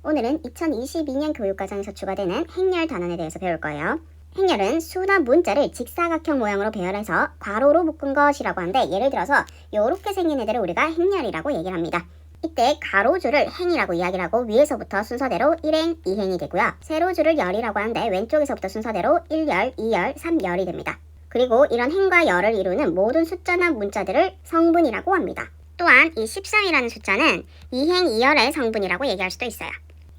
오늘은 2022년 교육과정에서 추가되는 행렬 단원에 대해서 배울 거예요. 행렬은 수나 문자를 직사각형 모양으로 배열해서 괄호로 묶은 것이라고 하는데, 예를 들어서 이렇게 생긴 애들을 우리가 행렬이라고 얘기를 합니다. 이때 가로줄을 행이라고 이야기를 하고 위에서부터 순서대로 1행, 2행이 되고요. 세로줄을 열이라고 하는데 왼쪽에서부터 순서대로 1열, 2열, 3열이 됩니다. 그리고 이런 행과 열을 이루는 모든 숫자나 문자들을 성분이라고 합니다. 또한 이 13이라는 숫자는 2행, 2열의 성분이라고 얘기할 수도 있어요.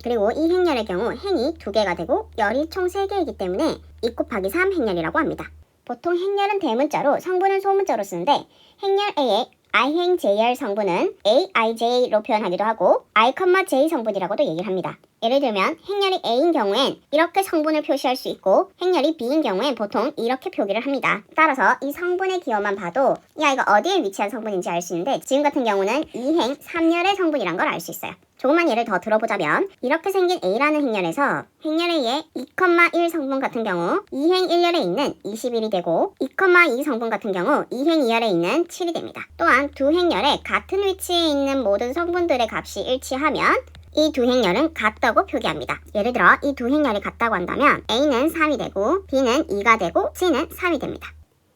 그리고 이 행렬의 경우 행이 2개가 되고 열이 총 3개이기 때문에 2 곱하기 3 행렬이라고 합니다. 보통 행렬은 대문자로 성분은 소문자로 쓰는데, 행렬 A의 i행 j열 성분은 aij로 표현하기도 하고 i, j 성분이라고도 얘기를 합니다. 예를 들면 행렬이 A인 경우엔 이렇게 성분을 표시할 수 있고, 행렬이 B인 경우엔 보통 이렇게 표기를 합니다. 따라서 이 성분의 기호만 봐도 야, 이거 어디에 위치한 성분인지 알 수 있는데, 지금 같은 경우는 2행 3열의 성분이란 걸 알 수 있어요. 조금만 예를 더 들어보자면, 이렇게 생긴 A라는 행렬에서 행렬 A의 2,1 성분 같은 경우 2행 1열에 있는 21이 되고, 2,2 성분 같은 경우 2행 2열에 있는 7이 됩니다. 또한 두 행렬에 같은 위치에 있는 모든 성분들의 값이 일치하면 이 두 행렬은 같다고 표기합니다. 예를 들어 이 두 행렬이 같다고 한다면 A는 3이 되고 B는 2가 되고 C는 3이 됩니다.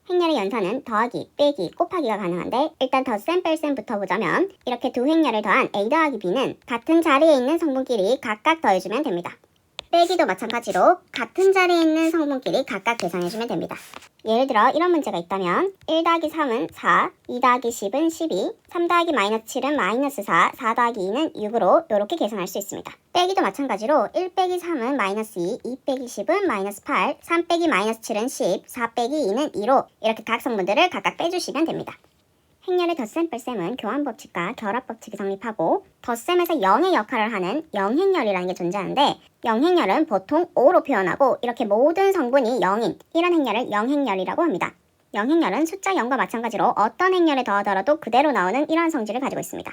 행렬의 연산은 더하기, 빼기, 곱하기가 가능한데, 일단 덧셈, 뺄셈부터 보자면 이렇게 두 행렬을 더한 A 더하기 B는 같은 자리에 있는 성분끼리 각각 더해주면 됩니다. 빼기도 마찬가지로 같은 자리에 있는 성분끼리 각각 계산해주면 됩니다. 예를 들어 이런 문제가 있다면 1 더하기 3은 4, 2 더하기 10은 12, 3 더하기 마이너스 7은 마이너스 4, 4 더하기 2는 6으로 이렇게 계산할 수 있습니다. 빼기도 마찬가지로 1 빼기 3은 마이너스 2, 2 빼기 10은 마이너스 8, 3 빼기 마이너스 7은 10, 4 빼기 2는 2로 이렇게 각 성분들을 각각 빼주시면 됩니다. 행렬의 덧셈, 뺄셈은 교환법칙과 결합법칙이 성립하고, 덧셈에서 0의 역할을 하는 영행렬이라는 게 존재하는데, 영행렬은 보통 5로 표현하고 이렇게 모든 성분이 0인 이런 행렬을 영행렬이라고 합니다. 영행렬은 숫자 0과 마찬가지로 어떤 행렬에 더하더라도 그대로 나오는 이러한 성질을 가지고 있습니다.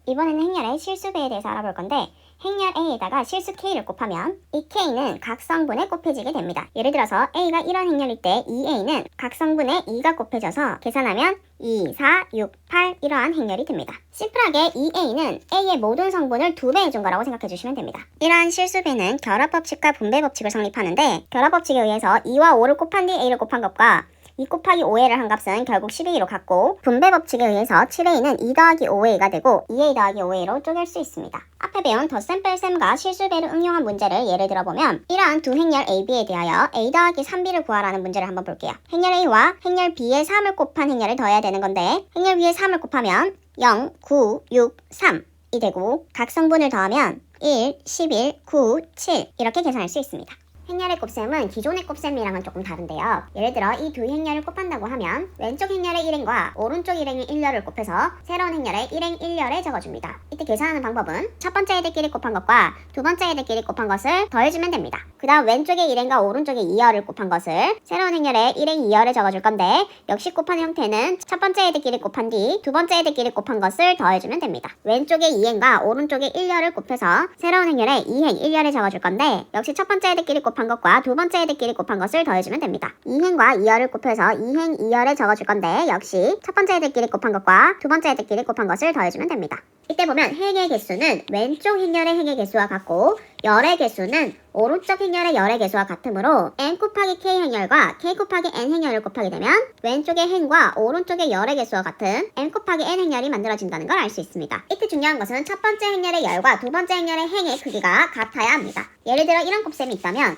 이번에는 행렬의 실수배에 대해서 알아볼 건데, 행렬 A에다가 실수 K를 곱하면 이 K는 각 성분에 곱해지게 됩니다. 예를 들어서 A가 이런 행렬일 때 2A는 각 성분에 2가 곱해져서 계산하면 2, 4, 6, 8 이러한 행렬이 됩니다. 심플하게 2A는 A의 모든 성분을 2배 해준 거라고 생각해 주시면 됩니다. 이러한 실수배는 결합법칙과 분배법칙을 성립하는데, 결합법칙에 의해서 2와 5를 곱한 뒤 A를 곱한 것과 2 곱하기 5a를 한 값은 결국 12로 같고, 분배법칙에 의해서 7a는 2 더하기 5a가 되고 2a 더하기 5a로 쪼갤 수 있습니다. 앞에 배운 덧셈, 뺄셈과 실수배를 응용한 문제를 예를 들어보면, 이러한 두 행렬 A, B에 대하여 a 더하기 3b를 구하라는 문제를 한번 볼게요. 행렬 A와 행렬 B의 3을 곱한 행렬을 더해야 되는 건데, 행렬 B의 3을 곱하면 0, 9, 6, 3이 되고, 각 성분을 더하면 1, 11, 9, 7 이렇게 계산할 수 있습니다. 행렬의 곱셈은 기존의 곱셈이랑은 조금 다른데요. 예를 들어 이 두 행렬을 곱한다고 하면 왼쪽 행렬의 1행과 오른쪽 1행의 1열을 곱해서 새로운 행렬의 1행 1열에 적어줍니다. 이때 계산하는 방법은 첫 번째 애들끼리 곱한 것과 두 번째 애들끼리 곱한 것을 더해주면 됩니다. 그 다음 왼쪽의 1행과 오른쪽의 2열을 곱한 것을 새로운 행렬의 1행 2열에 적어줄 건데, 역시 곱한 형태는 첫 번째 애들끼리 곱한 뒤 두 번째 애들끼리 곱한 것을 더해주면 됩니다. 왼쪽의 2행과 오른쪽의 1열을 곱해서 새로운 행렬의 2행 1열에 적어줄 건데, 역시 첫 번째 애들끼리 곱한 것과 두 번째 애들끼리 곱한 것을 더해주면 됩니다. 2행과 2열을 곱해서 2행 2열에 적어줄 건데, 역시 첫 번째 애들끼리 곱한 것과 두 번째 애들끼리 곱한 것을 더해주면 됩니다. 이때 보면 행의 개수는 왼쪽 행렬의 행의 개수와 같고, 열의 개수는 오른쪽 행렬의 열의 개수와 같으므로 n 곱하기 k 행렬과 k 곱하기 n 행렬을 곱하게 되면 왼쪽의 행과 오른쪽의 열의 개수와 같은 n 곱하기 n 행렬이 만들어진다는 걸 알 수 있습니다. 이때 중요한 것은 첫 번째 행렬의 열과 두 번째 행렬의 행의 크기가 같아야 합니다. 예를 들어 이런 곱셈이 있다면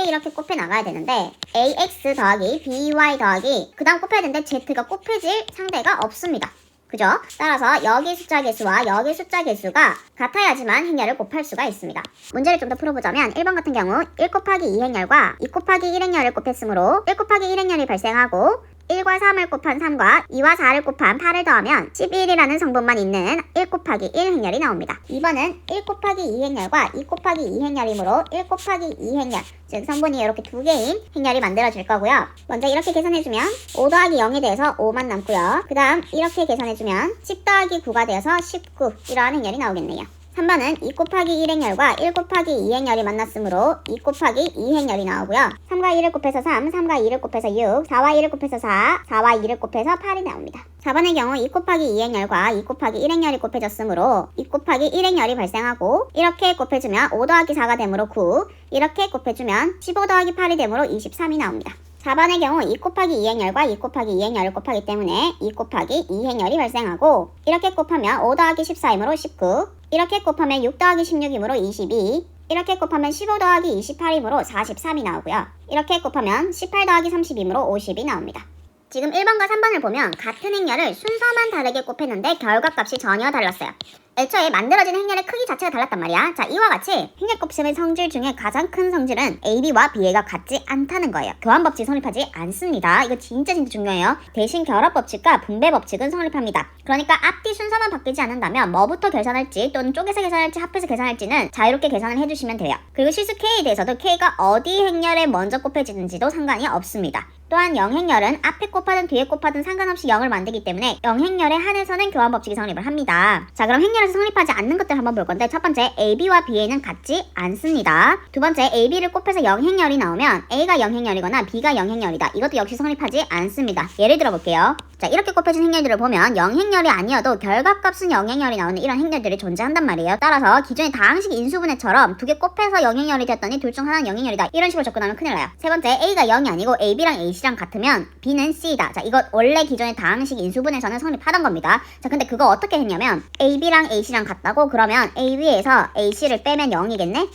이렇게 곱해 나가야 되는데, ax 더하기 by 더하기 그 다음 곱해야 되는데 z가 곱해질 상대가 없습니다. 그죠? 따라서 여기 숫자 개수와 여기 숫자 개수가 같아야지만 행렬을 곱할 수가 있습니다. 문제를 좀 더 풀어보자면 1번 같은 경우 1 곱하기 2행렬과 2 곱하기 1행렬을 곱했으므로 1 곱하기 1행렬이 발생하고, 1과 3을 곱한 3과 2와 4를 곱한 8을 더하면 11이라는 성분만 있는 1 곱하기 1 행렬이 나옵니다. 2번은 1 곱하기 2행렬과 2 곱하기 2행렬이므로 1 곱하기 2행렬, 즉 성분이 이렇게 두 개인 행렬이 만들어질 거고요. 먼저 이렇게 계산해주면 5 더하기 0에 대해서 5만 남고요. 그 다음 이렇게 계산해주면 10 더하기 9가 되어서 19 이러한 행렬이 나오겠네요. 3번은 2 곱하기 1 행열과 1 곱하기 2 행열이 만났으므로 2 곱하기 2 행열이 나오고요. 3과 1을 곱해서 3, 3과 2를 곱해서 6, 4와 1을 곱해서 4, 4와 2를 곱해서 8이 나옵니다. 4번의 경우 2 곱하기 2 행열과 2 곱하기 1 행열이 곱해졌으므로 2 곱하기 1 행열이 발생하고 이렇게 곱해주면 5 더하기 4가 되므로 9, 이렇게 곱해주면 15 더하기 8이 되므로 23이 나옵니다. 4번의 경우 2 곱하기 2 행열과 2 곱하기 2 행열을 곱하기 때문에 2 곱하기 2 행열이 발생하고 이렇게 곱하면 5 더하기 14이므로 19, 이렇게 곱하면 6 더하기 16이므로 22, 이렇게 곱하면 15 더하기 28이므로 43이 나오고요. 이렇게 곱하면 18 더하기 30이므로 50이 나옵니다. 지금 1번과 3번을 보면 같은 행열을 순서만 다르게 곱했는데 결과값이 전혀 달랐어요. 애초에 만들어진 행렬의 크기 자체가 달랐단 말이야. 자, 이와 같이 행렬 곱셈의 성질 중에 가장 큰 성질은 AB와 BA가 같지 않다는 거예요. 교환법칙 성립하지 않습니다. 이거 진짜 중요해요. 대신 결합법칙과 분배법칙은 성립합니다. 그러니까 앞뒤 순서만 바뀌지 않는다면 뭐부터 계산할지 또는 쪼개서 계산할지 합해서 계산할지는 자유롭게 계산을 해주시면 돼요. 그리고 실수 K에 대해서도 K가 어디 행렬에 먼저 곱해지는지도 상관이 없습니다. 또한 0행렬은 앞에 곱하든 뒤에 곱하든 상관없이 0을 만들기 때문에 0행렬에 한해서는 교환법칙이 성립을 합니다. 자, 그럼 행렬에서 성립하지 않는 것들 한번 볼 건데 첫 번째 AB와 BA는 같지 않습니다. 두 번째 AB를 곱해서 0행렬이 나오면 A가 0행렬이거나 B가 0행렬이다. 이것도 역시 성립하지 않습니다. 예를 들어 볼게요. 자, 이렇게 곱해진 행렬들을 보면 0행렬이 아니어도 결과값은 0행렬이 나오는 이런 행렬들이 존재한단 말이에요. 따라서 기존의 다항식 인수분해처럼 두 개 곱해서 0행렬이 됐더니 둘 중 하나는 0행렬이다. 이런 식으로 접근하면 큰일 나요. 세 번째, A가 0이 아니고 AB랑 AC랑 같으면 B는 C다. 자, 이것 원래 기존의 다항식 인수분해에서는 성립하던 겁니다. 자, 근데 그거 어떻게 했냐면 AB랑 AC랑 같다고 그러면 AB에서 AC를 빼면 0이겠네?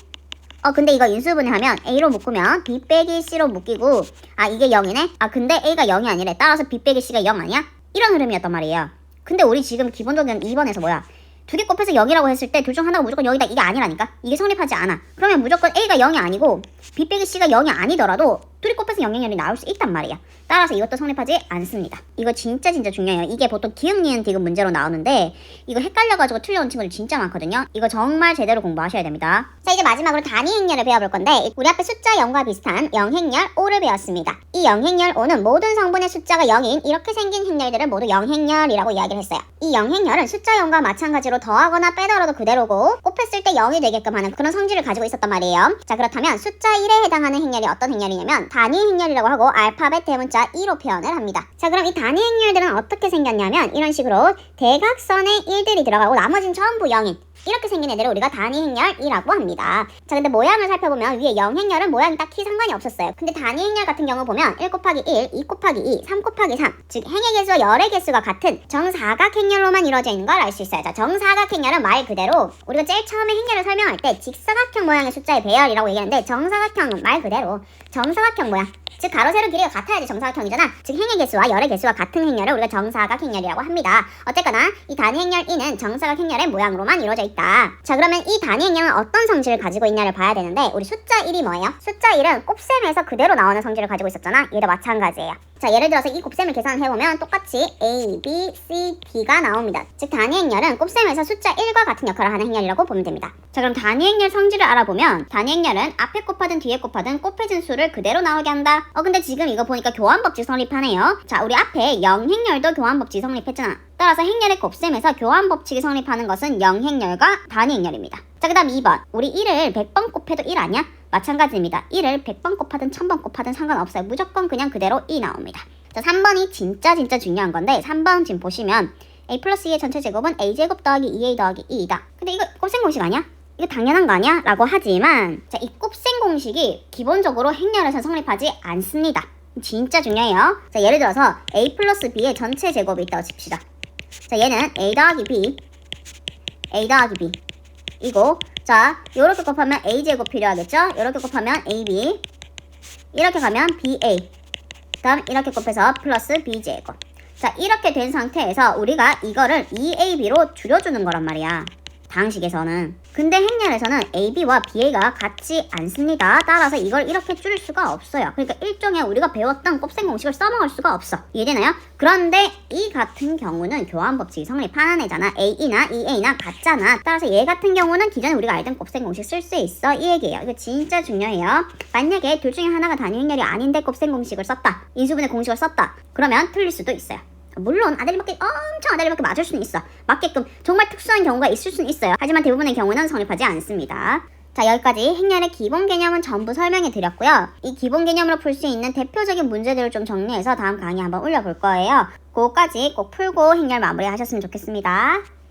근데 이거 인수분해하면 A로 묶으면 B 빼기 C로 묶이고 이게 0이네? 근데 A가 0이 아니래. 따라서 B 빼기 C가 0 아니야? 이런 흐름이었단 말이에요. 근데 우리 지금 기본적인 2번에서 뭐야? 두 개 곱해서 0이라고 했을 때 둘 중 하나가 무조건 0이다. 이게 아니라니까? 이게 성립하지 않아. 그러면 무조건 A가 0이 아니고 B 빼기 C가 0이 아니더라도 둘이 곱해서 0행렬이 나올 수 있단 말이야. 따라서 이것도 성립하지 않습니다. 이거 진짜 중요해요. 이게 보통 기억, 니은, 디귿 문제로 나오는데 이거 헷갈려가지고 틀려온 친구들 진짜 많거든요. 이거 정말 제대로 공부하셔야 됩니다. 자, 이제 마지막으로 단위 행렬을 배워볼 건데 우리 앞에 숫자 0과 비슷한 0행렬 5를 배웠습니다. 이 0행렬 5는 모든 성분의 숫자가 0인 이렇게 생긴 행렬들을 모두 0행렬이라고 이야기를 했어요. 이 0행렬은 숫자 0과 마찬가지로 더하거나 빼더라도 그대로고 곱했을 때 0이 되게끔 하는 그런 성질을 가지고 있었단 말이에요. 자, 그렇다면 숫자 1에 해당하는 행렬이 어떤 행렬이냐면 단위 행렬이라고 하고 알파벳 대문자 2로 표현을 합니다. 자, 그럼 이 단위 행렬들은 어떻게 생겼냐면 이런 식으로 대각선에 1들이 들어가고 나머지는 전부 0인 이렇게 생긴 애들을 우리가 단위 행렬이라고 합니다. 자, 근데 모양을 살펴보면 위에 0행렬은 모양이 딱히 상관이 없었어요. 근데 단위 행렬 같은 경우 보면 1 곱하기 1, 2 곱하기 2, 3 곱하기 3 즉 행의 개수와 열의 개수가 같은 정사각 행렬로만 이루어져 있는 걸 알 수 있어요. 자, 정사각 행렬은 말 그대로 우리가 제일 처음에 행렬을 설명할 때 직사각형 모양의 숫자의 배열이라고 얘기하는데 정사각형은 말 그대로 정사각형 모양 즉 가로 세로 길이가 같아야지 정사각형이잖아. 즉 행의 개수와 열의 개수와 같은 행렬을 우리가 정사각 행렬이라고 합니다. 어쨌거나 이 단위 행렬 2는 정사각 행렬의 모양으로만 이루어져 있다. 자, 그러면 이 단위 행렬은 어떤 성질을 가지고 있냐를 봐야 되는데 우리 숫자 1이 뭐예요? 숫자 1은 곱셈에서 그대로 나오는 성질을 가지고 있었잖아. 얘도 마찬가지예요. 자, 예를 들어서 이 곱셈을 계산해보면 똑같이 A, B, C, D가 나옵니다. 즉 단위 행렬은 곱셈에서 숫자 1과 같은 역할을 하는 행렬이라고 보면 됩니다. 자, 그럼 단위 행렬 성질을 알아보면 단위 행렬은 앞에 곱하든 뒤에 곱하든 곱해진 수를 그대로 나오게 한다. 근데 지금 이거 보니까 교환법칙 성립하네요. 자, 우리 앞에 0행렬도 교환법칙 성립했잖아. 따라서 행렬의 곱셈에서 교환법칙이 성립하는 것은 0행렬과 단위 행렬입니다. 자, 그 다음 2번. 우리 1을 100번 곱해도 1 아니야? 마찬가지입니다. 1을 100번 곱하든 1000번 곱하든 상관없어요. 무조건 그냥 그대로 2 나옵니다. 자, 3번이 진짜 중요한 건데 3번 지금 보시면 a 플러스 2의 전체 제곱은 a제곱 더하기 2a 더하기 2이다. 근데 이거 곱셈 공식 아니야? 이거 당연한 거 아니야? 라고 하지만 자, 이 곱셈 공식이 기본적으로 행렬에서 성립하지 않습니다. 진짜 중요해요. 자, 예를 들어서 a 플러스 b의 전체 제곱이 있다고 칩시다. 자, 얘는 a 더하기 b 이고 자, 요렇게 곱하면 a제곱 필요하겠죠? 요렇게 곱하면 ab 이렇게 가면 ba 다음 이렇게 곱해서 플러스 b제곱. 자, 이렇게 된 상태에서 우리가 이거를 2ab로 줄여주는 거란 말이야. 다항식에서는. 근데 행렬에서는 AB와 BA가 같지 않습니다. 따라서 이걸 이렇게 줄일 수가 없어요. 그러니까 일종의 우리가 배웠던 곱셈 공식을 써먹을 수가 없어. 이해되나요? 그런데 이 같은 경우는 교환법칙이 성립하는 애잖아. A나 EA나 같잖아. 따라서 얘 같은 경우는 기존에 우리가 알던 곱셈 공식 쓸 수 있어. 이 얘기예요. 이거 진짜 중요해요. 만약에 둘 중에 하나가 단위 행렬이 아닌데 곱셈 공식을 썼다. 인수분해 공식을 썼다. 그러면 틀릴 수도 있어요. 물론 아데리밖에 엄청 아데리밖에 맞을 수는 있어. 맞게끔 정말 특수한 경우가 있을 수는 있어요. 하지만 대부분의 경우는 성립하지 않습니다. 자, 여기까지 행렬의 기본 개념은 전부 설명해 드렸고요. 이 기본 개념으로 풀 수 있는 대표적인 문제들을 좀 정리해서 다음 강의에 한번 올려볼 거예요. 그거까지 꼭 풀고 행렬 마무리 하셨으면 좋겠습니다.